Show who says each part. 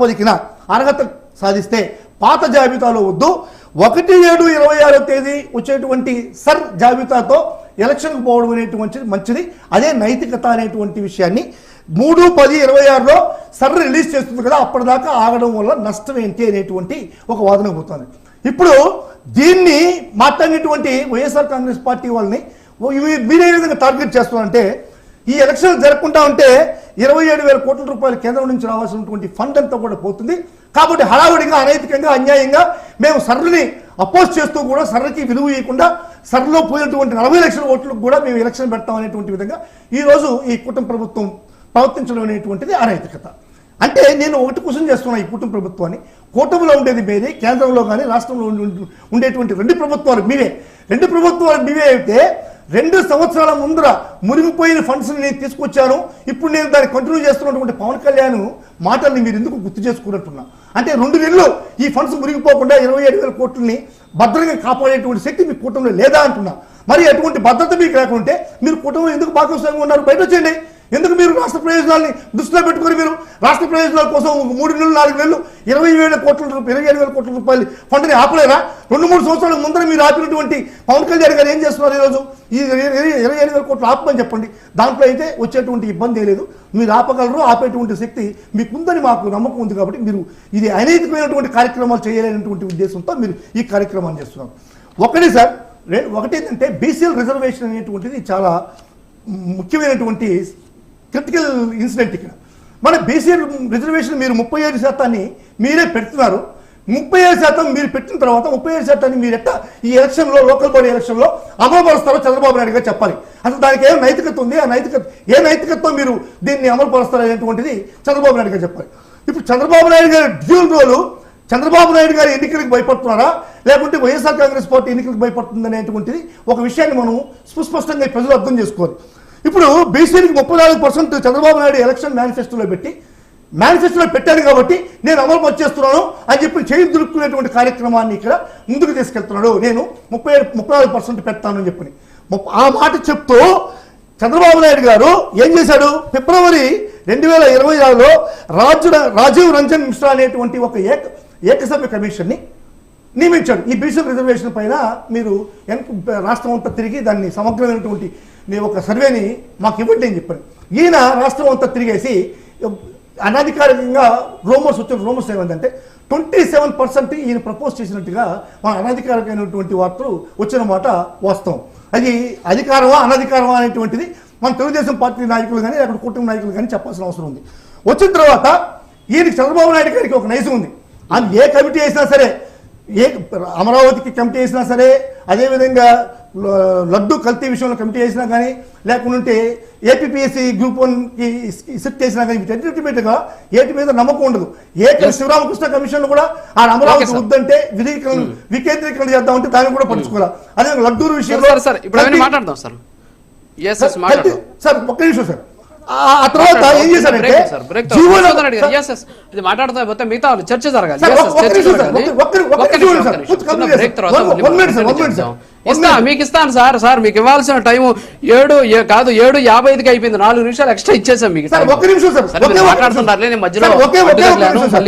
Speaker 1: ప్రాతిపదికన అర్హత సాధిస్తే పాత జాబితాలో వద్దు 1/7/26 వచ్చేటువంటి సర్ జాబితాతో ఎలక్షన్కు పోవడం అనేటువంటి మంచిది. అదే నైతికత అనేటువంటి విషయాన్ని 3/10/26లో సర్ రిలీజ్ చేస్తుంది కదా, అప్పటిదాకా ఆగడం వల్ల నష్టం ఏంటి అనేటువంటి ఒక వాదన పోతుంది. ఇప్పుడు దీన్ని మాట్లాడినటువంటి వైఎస్ఆర్ కాంగ్రెస్ పార్టీ వాళ్ళని మీరే విధంగా టార్గెట్ చేస్తున్నారంటే, ఈ ఎలక్షన్ జరగకుండా ఉంటే 27,000 కోట్ల రూపాయలు కేంద్రం నుంచి రావాల్సినటువంటి ఫండ్ అంతా కూడా పోతుంది. కాబట్టి హడావుడిగా అనైతికంగా అన్యాయంగా మేము సర్ని అపోజ్ చేస్తూ కూడా సర్కి విలువ ఇవ్వకుండా సర్లో పోయినటువంటి 40 లక్షల ఓట్లకు కూడా మేము ఎలక్షన్ పెడతాం అనేటువంటి విధంగా ఈరోజు ఈ కూటమి ప్రభుత్వం ప్రవర్తించడం అనేటువంటిది అనైతికత. అంటే నేను ఒకటి క్వశ్చన్ చేస్తున్నా, ఈ కూటమి ప్రభుత్వాన్ని, కూటమిలో ఉండేది మీరే, కేంద్రంలో కానీ రాష్ట్రంలో ఉండేటువంటి రెండు ప్రభుత్వాలు మీవే అయితే 2 సంవత్సరాల ముందర మునిగిపోయిన ఫండ్స్ని నేను తీసుకొచ్చాను, ఇప్పుడు నేను దాన్ని కంటిన్యూ చేస్తున్నటువంటి పవన్ కళ్యాణ్ మాటల్ని మీరు ఎందుకు గుర్తు చేసుకున్నట్టున్నా? అంటే 2 నెలలు ఈ ఫండ్స్ మునిగిపోకుండా 27,000 కోట్లని భద్రంగా కాపాడేటువంటి శక్తి మీ కూటమిలో లేదా అంటున్నా. మరి అటువంటి భద్రత మీకు లేకుంటే మీరు కూటమిలో ఎందుకు భాగస్వామ్యంగా ఉన్నారు? బయట వచ్చేయండి. ఎందుకు మీరు రాష్ట్ర ప్రయోజనాల్ని దృష్టిలో పెట్టుకొని మీరు రాష్ట్ర ప్రయోజనాల కోసం 3 నెలలు 4 నెలలు 27,000 కోట్ల రూపాయలు ఫండ్ని ఆపలేరా? 2-3 సంవత్సరాల ముందర మీరు ఆపినటువంటి పవన్ కళ్యాణ్ గారు ఏం చేస్తున్నారు? ఈరోజు ఈ 27,000 కోట్లు ఆపమని చెప్పండి, దాంట్లో అయితే వచ్చేటువంటి ఇబ్బంది లేదు. మీరు ఆపగలరు, ఆపేటువంటి శక్తి మీకుందని మాకు నమ్మకం ఉంది. కాబట్టి మీరు ఇది అనైతికమైనటువంటి కార్యక్రమాలు చేయలేనటువంటి ఉద్దేశంతో మీరు ఈ కార్యక్రమాన్ని చేస్తున్నారు. ఒకటి ఏంటంటే బీసీఎల్ రిజర్వేషన్ అనేటువంటిది చాలా ముఖ్యమైనటువంటి క్రిటికల్ ఇన్సిడెంట్. ఇక్కడ మన బీసీఎల్ రిజర్వేషన్ మీరు 35% మీరే పెడుతున్నారు. 37% మీరు పెట్టిన తర్వాత 37% మీరు ఎట్టా ఈ ఎలక్షన్లో, లోకల్ బాడీ ఎలక్షన్లో అమలుపరుస్తారో చంద్రబాబు నాయుడు గారు చెప్పాలి. అసలు దానికి ఏం నైతికత ఉంది? ఆ నైతికతతో మీరు దీన్ని అమలుపరుస్తారు అనేటువంటిది చంద్రబాబు నాయుడు గారు చెప్పాలి. ఇప్పుడు చంద్రబాబు నాయుడు గారి డ్యూల్ రోలు, చంద్రబాబు నాయుడు గారి ఎన్నికలకు భయపడుతున్నారా లేకుంటే వైఎస్ఆర్ కాంగ్రెస్ పార్టీ ఎన్నికలకు భయపడుతుంది అనేటువంటిది ఒక విషయాన్ని మనం సుస్పష్టంగా ప్రజలు అర్థం చేసుకోవాలి. ఇప్పుడు బీసీలకు 34% చంద్రబాబు నాయుడు ఎలక్షన్ మేనిఫెస్టోలో పెట్టాను కాబట్టి నేను అమలు చేస్తున్నాను అని చెప్పి చేయి దులుపుకునేటువంటి కార్యక్రమాన్ని ఇక్కడ ముందుకు తీసుకెళ్తున్నాడు. నేను 34% పెడతానని చెప్పి ఆ మాట చెప్తూ చంద్రబాబు నాయుడు గారు ఏం చేశాడు? ఫిబ్రవరి 2026లో రాజీవ్ రంజన్ మిశ్రా అనేటువంటి ఒక ఏకసభ్య కమిషన్ని నియమించాడు. ఈ బీసీ రిజర్వేషన్ పైన మీరు రాష్ట్రం అంతా తిరిగి దాన్ని సమగ్రమైనటువంటి ఒక సర్వేని మాకు ఇవ్వండి అని చెప్పారు. ఈయన రాష్ట్రం అంతా తిరిగేసి అనధికారికంగా రూమర్స్ ఏమందంటే 27% ఈయన ప్రపోజ్ చేసినట్టుగా మన అనధికారికమైనటువంటి వార్తలు వచ్చిన మాట వాస్తవం. అది అధికారమా అనధికారమా అనేటువంటిది మన తెలుగుదేశం పార్టీ నాయకులు కానీ అక్కడ కూటమి నాయకులు కానీ చెప్పాల్సిన అవసరం ఉంది. వచ్చిన తర్వాత ఈయనకి చంద్రబాబు నాయుడు గారికి ఒక నైజం ఉంది. అది ఏ కమిటీ వేసినా సరే, అమరావతికి కమిటీ వేసినా సరే, అదేవిధంగా లడ్డు కల్తీ విషయంలో కమిటీ వేసినా కానీ, లేకుంటే ఏపీపీఎస్సీ గ్రూప్ 1కి సిట్ చేసినా కానీ అల్టిమేట్గా ఏటి మీద నమ్మకం ఉండదు. శివరామకృష్ణ కమిషన్ కూడా ఆ అమరావతి వద్దంటే వికేంద్రీకరణ చేద్దామంటే దాన్ని కూడా పట్టించుకోవాలి. అదే లడ్డూరు విషయంలో సార్ ఒక్క నిమిషం సార్, ఆ తర్వాత ఏం చేశారంటే
Speaker 2: మాట్లాడుతా మిగతా చర్చ జరగాలి. మీకు ఇస్తాను సార్ మీకు ఇవ్వాల్సిన టైం 7:55కి అయిపోయింది. 4 నిమిషాలు ఎక్స్ట్రా ఇచ్చేసాం మీకు. మాట్లాడుతున్నారు మధ్యలో